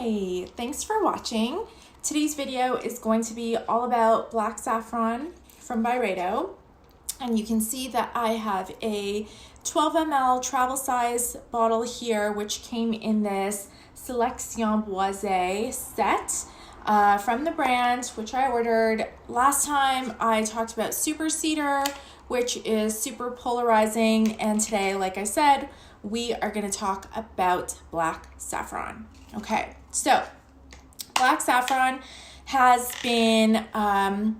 Hi, thanks for watching. Today's video is going to be all about black saffron from Byredo. And you can see that I have a 12 ml travel size bottle here, which came in this Selection Boisee set from the brand, which I ordered. Last time I talked about Super Cedar, which is super polarizing. And today, like I said, we are going to talk about black saffron. Okay, so black saffron has been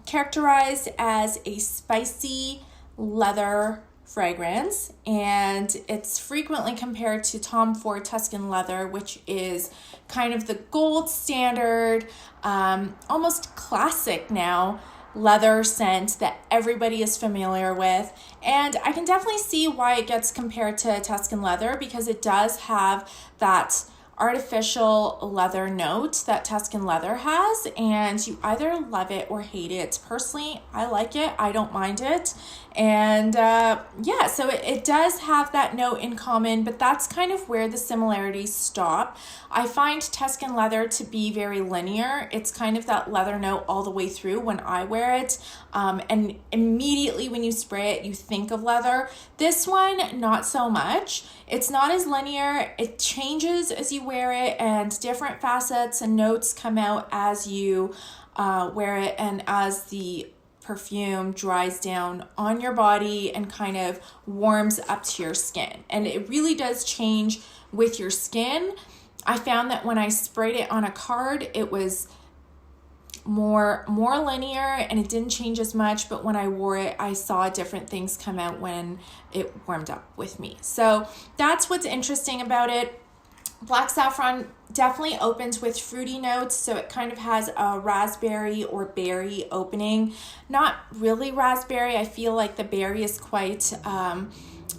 characterized as a spicy leather fragrance, and it's frequently compared to Tom Ford Tuscan leather, which is kind of the gold standard, almost classic now leather scent that everybody is familiar with. And I can definitely see why it gets compared to Tuscan leather, because it does have that artificial leather note that Tuscan leather has, and you either love it or hate it. Personally, I like it. I don't mind it. And yeah, so it does have that note in common, but that's kind of where the similarities stop. I find Tuscan leather to be very linear. It's kind of that leather note all the way through when I wear it. And immediately when you spray it, you think of leather. This one, not so much. It's not as linear. It changes as you wear it, and different facets and notes come out as you wear it and as the perfume dries down on your body and kind of warms up to your skin. And it really does change with your skin. I found that when I sprayed it on a card, it was more linear and it didn't change as much, but when I wore it, I saw different things come out when it warmed up with me. So that's what's interesting about it. Black saffron definitely opens with fruity notes, so it kind of has a raspberry or berry opening. Not really raspberry. I feel like the berry is quite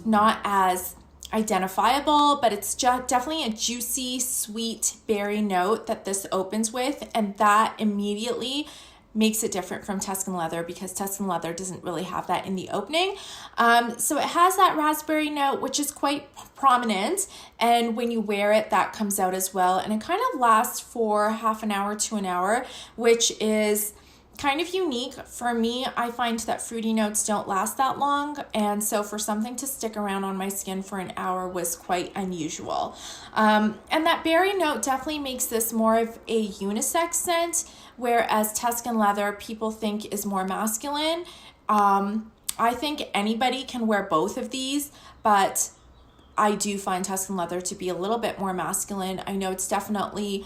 not as identifiable, but it's just definitely a juicy, sweet berry note that this opens with, and that immediately makes it different from Tuscan leather, because Tuscan leather doesn't really have that in the opening. So it has that raspberry note, which is quite prominent, and when you wear it, that comes out as well, and it kind of lasts for half an hour to an hour, which is kind of unique. For me, I find that fruity notes don't last that long, and so for something to stick around on my skin for an hour was quite unusual. And that berry note definitely makes this more of a unisex scent, whereas Tuscan leather people think is more masculine. I think anybody can wear both of these, but I do find Tuscan leather to be a little bit more masculine. I know it's definitely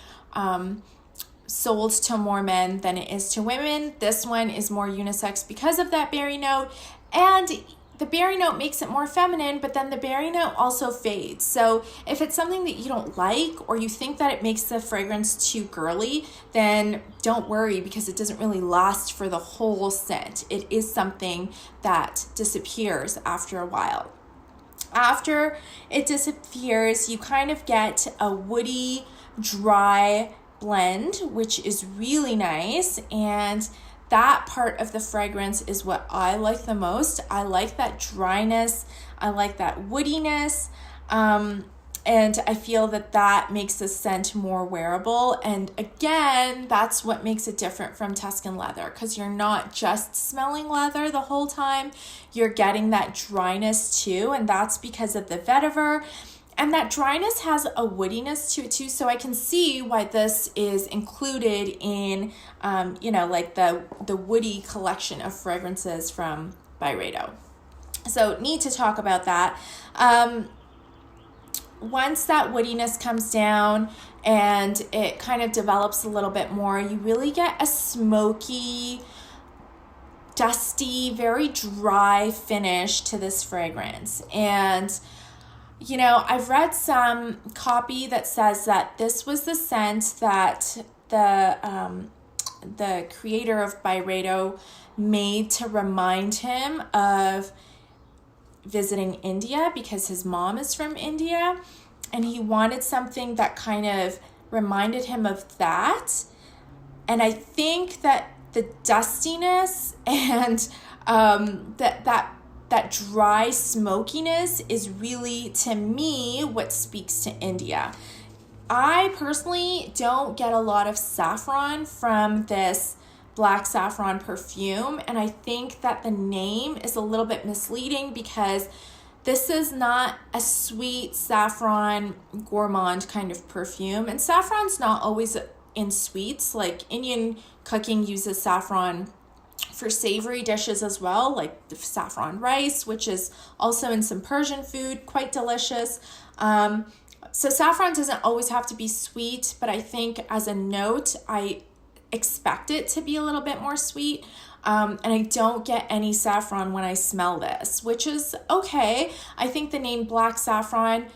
sold to more men than it is to women. This one is more unisex because of that berry note, and the berry note makes it more feminine, but then the berry note also fades. So if it's something that you don't like, or you think that it makes the fragrance too girly, then don't worry, because it doesn't really last for the whole scent. It is something that disappears after a while. After it disappears, you kind of get a woody, dry blend, which is really nice, and that part of the fragrance is what I like the most. I like that dryness, I like that woodiness, and I feel that that makes the scent more wearable. And again, that's what makes it different from Tuscan leather, because you're not just smelling leather the whole time, you're getting that dryness too, and that's because of the vetiver. And that dryness has a woodiness to it too, so I can see why this is included in, like the woody collection of fragrances from Byredo. So need to talk about that. Once that woodiness comes down and it kind of develops a little bit more, you really get a smoky, dusty, very dry finish to this fragrance. And I've read some copy that says that this was the scent that the creator of Byredo made to remind him of visiting India, because his mom is from India, and he wanted something that kind of reminded him of that. And I think that the dustiness and that dry smokiness is really, to me, what speaks to India. I personally don't get a lot of saffron from this black saffron perfume, and I think that the name is a little bit misleading because this is not a sweet saffron gourmand kind of perfume, and saffron's not always in sweets. Like Indian cooking uses saffron for savory dishes as well, like the saffron rice, which is also in some Persian food, quite delicious. So saffron doesn't always have to be sweet, but I think as a note, I expect it to be a little bit more sweet. And I don't get any saffron when I smell this, which is okay. I think the name black saffron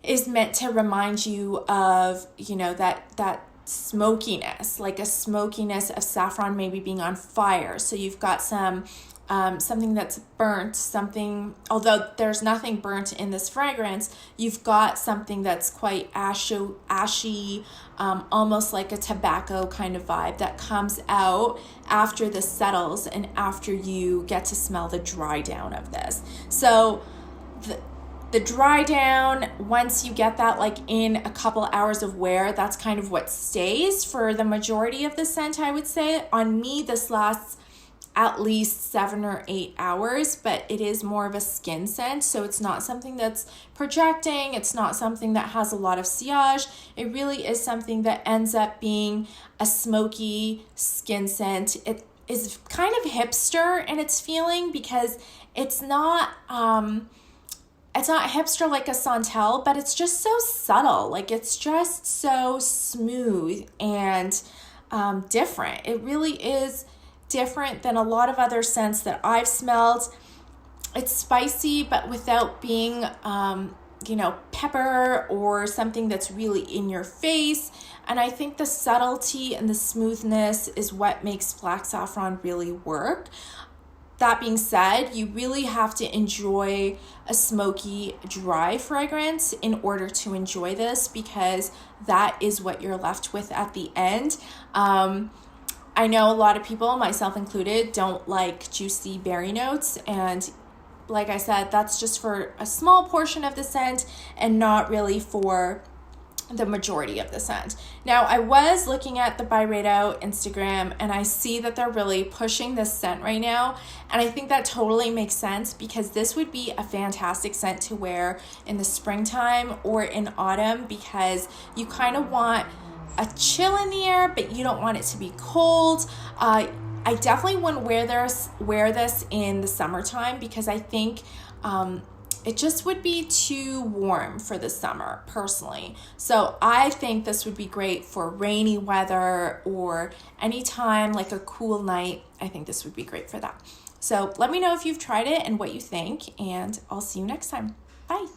is meant to remind you of, that smokiness, like a smokiness of saffron maybe being on fire. So you've got something that's burnt, although there's nothing burnt in this fragrance, you've got something that's quite ashy, almost like a tobacco kind of vibe that comes out after this settles and after you get to smell the dry down of this. So the dry down, once you get that like in a couple hours of wear, that's kind of what stays for the majority of the scent, I would say. On me, this lasts at least 7 or 8 hours, but it is more of a skin scent, so it's not something that's projecting, it's not something that has a lot of sillage. It really is something that ends up being a smoky skin scent. It is kind of hipster in its feeling because it's not hipster like a Santel, but it's just so subtle. Like it's just so smooth and different. It really is different than a lot of other scents that I've smelled. It's spicy, but without being, pepper or something that's really in your face. And I think the subtlety and the smoothness is what makes black saffron really work. That being said, you really have to enjoy a smoky, dry fragrance in order to enjoy this, because that is what you're left with at the end. I know a lot of people, myself included, don't like juicy berry notes, and like I said, that's just for a small portion of the scent and not really for the majority of the scent. Now, I was looking at the Byredo Instagram and I see that they're really pushing this scent right now, and I think that totally makes sense because this would be a fantastic scent to wear in the springtime or in autumn, because you kind of want a chill in the air, but you don't want it to be cold. I definitely wouldn't wear this in the summertime because I think it just would be too warm for the summer, personally. So I think this would be great for rainy weather or anytime like a cool night. I think this would be great for that. So let me know if you've tried it and what you think, and I'll see you next time. Bye.